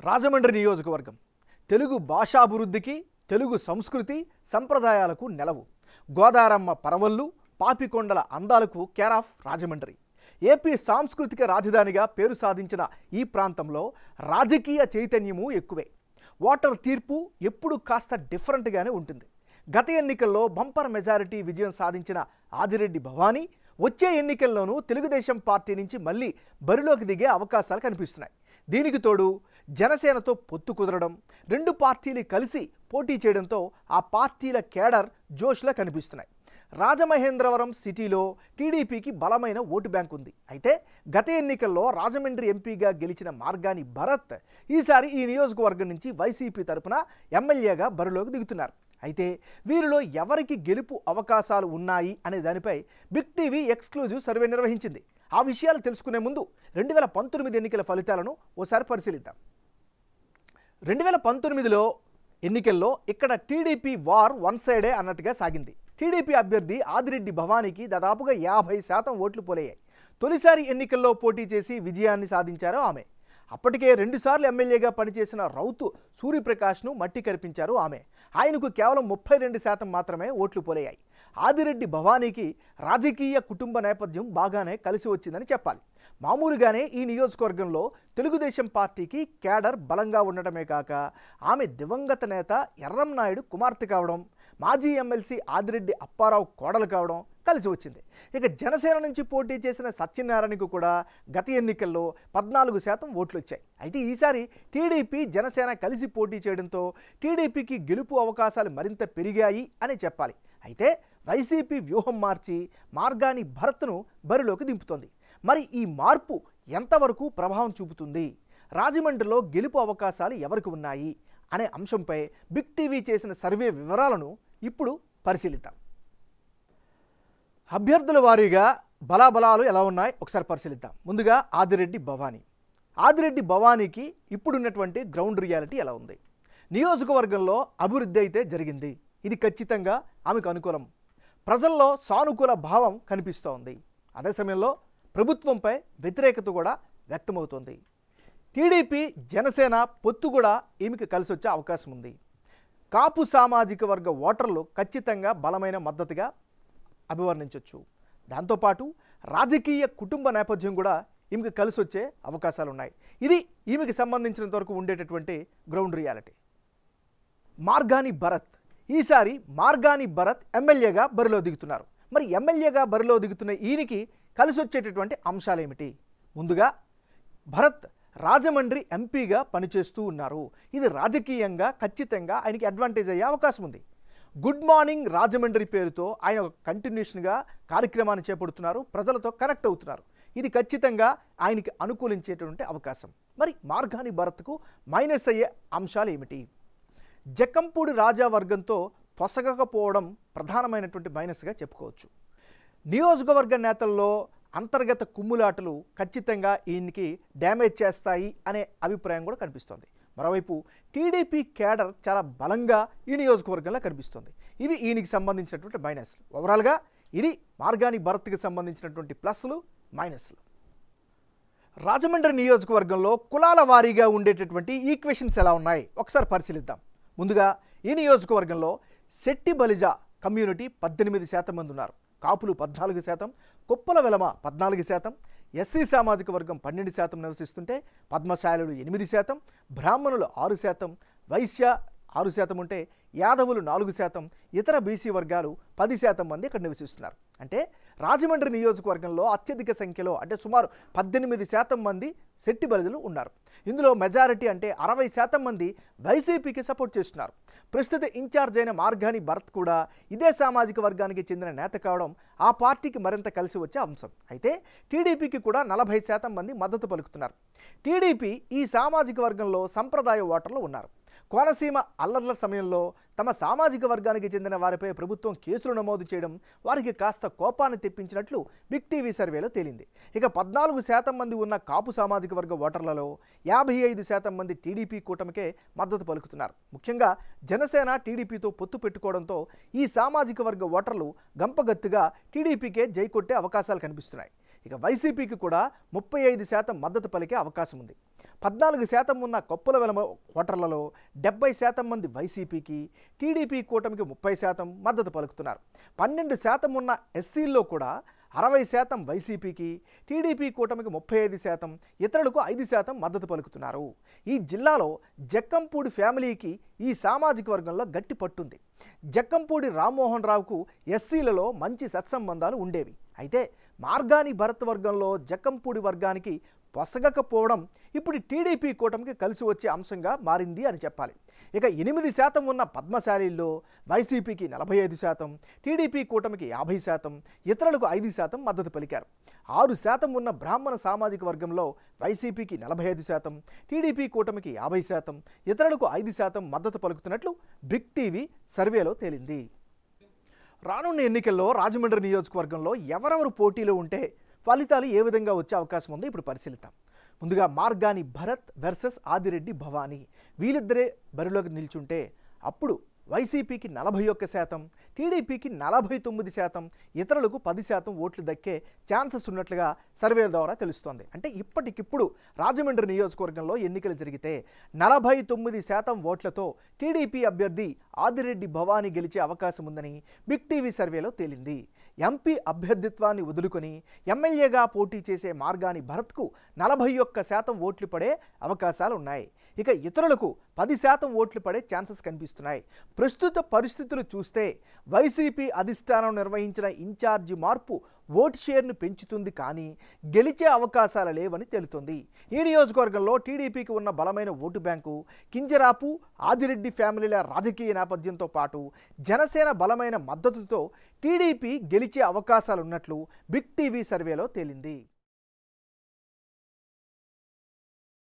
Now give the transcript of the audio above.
రాజమండ్రి నియోజకవర్గం తెలుగు భాషాభివృద్ధికి, తెలుగు సంస్కృతి సంప్రదాయాలకు నెలవు. గోదారమ్మ పరవళ్ళు, పాపికొండల అందాలకు కేర్ ఆఫ్ రాజమండ్రి. ఏపీ సాంస్కృతిక రాజధానిగా పేరు సాధించిన ఈ ప్రాంతంలో రాజకీయ చైతన్యము ఎక్కువే. ఓటర్ తీర్పు ఎప్పుడు కాస్త డిఫరెంట్గానే ఉంటుంది. గత ఎన్నికల్లో బంపర్ మెజారిటీ విజయం సాధించిన ఆదిరెడ్డి భవానీ వచ్చే ఎన్నికల్లోనూ తెలుగుదేశం పార్టీ నుంచి మళ్ళీ బరిలోకి దిగే అవకాశాలు కనిపిస్తున్నాయి. దీనికి తోడు జనసేనతో పొత్తు కుదరడం, రెండు పార్టీలు కలిసి పోటీ చేయడంతో ఆ పార్టీల కేడర్ జోష్లా కనిపిస్తున్నాయి. రాజమహేంద్రవరం సిటీలో టీడీపీకి బలమైన ఓటు బ్యాంక్ ఉంది. అయితే గత ఎన్నికల్లో రాజమండ్రి ఎంపీగా గెలిచిన మార్గాని భరత్ ఈసారి ఈ నియోజకవర్గం నుంచి వైసీపీ తరపున ఎమ్మెల్యేగా బరిలోకి దిగుతున్నారు. అయితే వీరిలో ఎవరికి గెలుపు అవకాశాలు ఉన్నాయి అనే దానిపై బిగ్ టీవీ ఎక్స్క్లూజివ్ సర్వే నిర్వహించింది. ఆ విషయాలు తెలుసుకునే ముందు 2019 ఎన్నికల ఫలితాలను ఓసారి పరిశీలిద్దాం. 2019లో ఎన్నికల్లో ఇక్కడ టీడీపీ వార్ వన్ సైడే అన్నట్టుగా సాగింది. టీడీపీ అభ్యర్థి ఆదిరెడ్డి భవానీకి దాదాపుగా 50% ఓట్లు పోలయ్యాయి. తొలిసారి ఎన్నికల్లో పోటీ చేసి విజయాన్ని సాధించారు ఆమె. అప్పటికే 2 సార్లు ఎమ్మెల్యేగా పనిచేసిన రౌతు సూర్యప్రకాష్ను మట్టి కరిపించారు ఆమె. ఆయనకు కేవలం 32% మాత్రమే ఓట్లు పోలయ్యాయి. ఆదిరెడ్డి భవానీకి రాజకీయ కుటుంబ నేపథ్యం బాగానే కలిసి వచ్చిందని చెప్పాలి. మామూలుగానే ఈ నియోజకవర్గంలో తెలుగుదేశం పార్టీకి కేడర్ బలంగా ఉండటమే కాక ఆమె దివంగత నేత ఎర్రంనాయుడు కుమార్తె కావడం, మాజీ ఎమ్మెల్సీ ఆదిరెడ్డి అప్పారావు కోడలు కావడం కలిసి వచ్చింది. ఇక జనసేన నుంచి పోటీ చేసిన సత్యనారాయణకు కూడా గత ఎన్నికల్లో 14% ఓట్లు వచ్చాయి. అయితే ఈసారి టీడీపీ జనసేన కలిసి పోటీ చేయడంతో టీడీపీకి గెలుపు అవకాశాలు మరింత పెరిగాయి అని చెప్పాలి. అయితే వైసీపీ వ్యూహం మార్చి మార్గాని భరత్ను బరిలోకి దింపుతోంది. మరి ఈ మార్పు ఎంతవరకు ప్రభావం చూపుతుంది, రాజమండ్రిలో గెలుపు అవకాశాలు ఎవరికి ఉన్నాయి అనే అంశంపై బిగ్ టీవీ చేసిన సర్వే వివరాలను ఇప్పుడు పరిశీలిద్దాం. అభ్యర్థుల వారీగా బలాబలాలు ఎలా ఉన్నాయి ఒకసారి పరిశీలిద్దాం. ముందుగా ఆదిరెడ్డి భవానీకి ఇప్పుడున్నటువంటి గ్రౌండ్ రియాలిటీ ఎలా ఉంది? నియోజకవర్గంలో అభివృద్ధి అయితే జరిగింది, ఇది ఖచ్చితంగా ఆమెకు అనుకూలం. ప్రజల్లో సానుకూల భావం కనిపిస్తోంది. అదే సమయంలో ప్రభుత్వంపై వ్యతిరేకత కూడా వ్యక్తమవుతోంది. టీడీపీ జనసేన పొత్తు కూడా ఈమెకి కలిసి వచ్చే అవకాశం ఉంది. కాపు సామాజిక వర్గ ఓటర్లు ఖచ్చితంగా బలమైన మద్దతుగా అభివర్ణించవచ్చు. దాంతోపాటు రాజకీయ కుటుంబ నేపథ్యం కూడా ఈమెకి కలిసి వచ్చే అవకాశాలు ఉన్నాయి. ఇది ఈమెకి సంబంధించినంత వరకు ఉండేటటువంటి గ్రౌండ్ రియాలిటీ. ఈసారి మార్గాని భరత్ ఎమ్మెల్యేగా బరిలో దిగుతున్నారు. మరి ఎమ్మెల్యేగా బరిలో దిగుతున్న ఈయనకి కలిసి వచ్చేటటువంటి అంశాలు ఏమిటి? ముందుగా భరత్ రాజమండ్రి ఎంపీగా పనిచేస్తూ ఉన్నారు. ఇది రాజకీయంగా ఖచ్చితంగా ఆయనకి అడ్వాంటేజ్ అయ్యే అవకాశం ఉంది. గుడ్ మార్నింగ్ రాజమండ్రి పేరుతో ఆయన ఒక కంటిన్యూషన్గా కార్యక్రమాన్ని చేపడుతున్నారు, ప్రజలతో కనెక్ట్ అవుతున్నారు. ఇది ఖచ్చితంగా ఆయనకి అనుకూలించేటువంటి అవకాశం. మరి మార్గాని భరత్కు మైనస్ అయ్యే అంశాలు ఏమిటి? జక్కంపూడి రాజా వర్గంతో పొసగకపోవడం ప్రధానమైనటువంటి మైనస్గా చెప్పుకోవచ్చు. నియోజకవర్గ నేతల్లో అంతర్గత కుమ్ములాటలు ఖచ్చితంగా ఈయనకి డ్యామేజ్ చేస్తాయి అనే అభిప్రాయం కూడా కనిపిస్తోంది. మరోవైపు టీడీపీ కేడర్ చాలా బలంగా ఈ నియోజకవర్గంలో కనిపిస్తోంది. ఇవి ఈయనకి సంబంధించినటువంటి మైనస్లు. ఓవరాల్గా ఇది మార్గాని భరత్కి సంబంధించినటువంటి ప్లస్లు, మైనస్లు. రాజమండ్రి నియోజకవర్గంలో కులాల వారీగా ఉండేటటువంటి ఈక్వేషన్స్ ఎలా ఉన్నాయి ఒకసారి పరిశీలిద్దాం. ముందుగా ఈ నియోజకవర్గంలో శెట్టి బలిజ కమ్యూనిటీ 18% మంది ఉన్నారు. కాపులు 14%, కుప్పల వెలమ 14%, ఎస్సీ సామాజిక వర్గం 12% నివసిస్తుంటే పద్మశాలులు 8%, బ్రాహ్మణులు 6%, వైశ్య 6% ఉంటే యాదవులు 4%, ఇతర బీసీ వర్గాలు 10% మంది ఇక్కడ నివసిస్తున్నారు. అంటే రాజమండ్రి నియోజకవర్గంలో అత్యధిక సంఖ్యలో అంటే సుమారు 18% మంది శెట్టి బలిజలు ఉన్నారు. ఇందులో మెజారిటీ అంటే 60% మంది వైసీపీకి సపోర్ట్ చేస్తున్నారు. ప్రస్తుత ఇన్ఛార్జ్ అయిన మార్గాని భరత్ కూడా ఇదే సామాజిక వర్గానికి చెందిన నేత కావడం ఆ పార్టీకి మరింత కలిసి వచ్చే అంశం. అయితే టీడీపీకి కూడా 40% మంది మద్దతు పలుకుతున్నారు. టీడీపీ ఈ సామాజిక వర్గంలో సంప్రదాయ ఓటర్లు ఉన్నారు. కోనసీమ అల్లర్ల సమయంలో తమ సామాజిక వర్గానికి చెందిన వారిపై ప్రభుత్వం కేసులు నమోదు చేయడం వారికి కాస్త కోపాన్ని తెప్పించినట్లు బిగ్ టీవీ సర్వేలో తేలింది. ఇక 14% మంది ఉన్న కాపు సామాజిక వర్గ ఓటర్లలో 55% మంది టీడీపీ కూటమికే మద్దతు పలుకుతున్నారు. ముఖ్యంగా జనసేన టీడీపీతో పొత్తు పెట్టుకోవడంతో ఈ సామాజిక వర్గ ఓటర్లు గంపగత్తుగా టీడీపీకే జై కొట్టే అవకాశాలు కనిపిస్తున్నాయి. ఇక వైసీపీకి కూడా 35% మద్దతు పలికే అవకాశం ఉంది. 14% ఉన్న కొప్పుల వెలమ ఓటర్లలో 70% మంది వైసీపీకి, టీడీపీ కూటమికి 30% మద్దతు పలుకుతున్నారు. 12% ఉన్న ఎస్సీల్లో కూడా 60% వైసీపీకి, టీడీపీ కూటమికి 35%, ఇతరులకు 5% మద్దతు పలుకుతున్నారు. ఈ జిల్లాలో జక్కంపూడి ఫ్యామిలీకి ఈ సామాజిక వర్గంలో గట్టి పట్టుంది. జక్కంపూడి రామ్మోహన్ రావుకు ఎస్సీలలో మంచి సత్సంబంధాలు ఉండేవి. అయితే మార్గాని భరత్ వర్గంలో జక్కంపూడి వర్గానికి పొసగకపోవడం ఇప్పుడు టీడీపీ కూటమికి కలిసి వచ్చే అంశంగా మారింది అని చెప్పాలి. ఇక 8% ఉన్న పద్మశాలీల్లో వైసీపీకి 45%, టీడీపీ కూటమికి 50%, ఇతరులకు 5% మద్దతు పలికారు. 6% ఉన్న బ్రాహ్మణ సామాజిక వర్గంలో వైసీపీకి 45%, టీడీపీ కూటమికి 50%, ఇతరులకు 5% మద్దతు పలుకుతున్నట్లు బిగ్ టీవీ సర్వేలో తేలింది. రానున్న ఎన్నికల్లో రాజమండ్రి నియోజకవర్గంలో ఎవరెవరు పోటీలో ఉంటే ఫలితాలు ఏ విధంగా వచ్చే అవకాశం ఉందో ఇప్పుడు పరిశీలిద్దాం. ముందుగా మార్గాని భరత్ వర్సెస్ ఆదిరెడ్డి భవానీ, వీళ్ళిద్దరే బరిలోకి నిల్చుంటే అప్పుడు వైసీపీకి 41%, టీడీపీకి 49%, ఇతరులకు 10% ఓట్లు దక్కే ఛాన్సెస్ ఉన్నట్లుగా సర్వేల ద్వారా తెలుస్తోంది. అంటే ఇప్పటికిప్పుడు రాజమండ్రి నియోజకవర్గంలో ఎన్నికలు జరిగితే 49% ఓట్లతో టీడీపీ అభ్యర్థి ఆదిరెడ్డి భవానీ గెలిచే అవకాశం ఉందని బిగ్ టీవీ సర్వేలో తేలింది. ఎంపీ అభ్యర్థిత్వాన్ని వదులుకొని ఎమ్మెల్యేగా పోటీ చేసే మార్గాని భరత్కు 41% ఓట్లు పడే అవకాశాలు ఉన్నాయి. ఇక ఇతరులకు 10% ఓట్లు పడే ఛాన్సెస్ కనిపిస్తున్నాయి. ప్రస్తుత పరిస్థితులు చూస్తే వైసీపీ అధిష్టానం నిర్వహించిన ఇన్ఛార్జి మార్పు ఓటు షేర్ను పెంచుతుంది, కానీ గెలిచే అవకాశాలు లేవని తెలుస్తుంది. ఈ నియోజకవర్గంలో టీడీపీకి ఉన్న బలమైన ఓటు బ్యాంకు, కింజరాపు ఆదిరెడ్డి ఫ్యామిలీల రాజకీయ నేపథ్యంతో పాటు జనసేన బలమైన మద్దతుతో టీడీపీ గెలిచే అవకాశాలున్నట్లు బిగ్ టీవీ సర్వేలో తేలింది.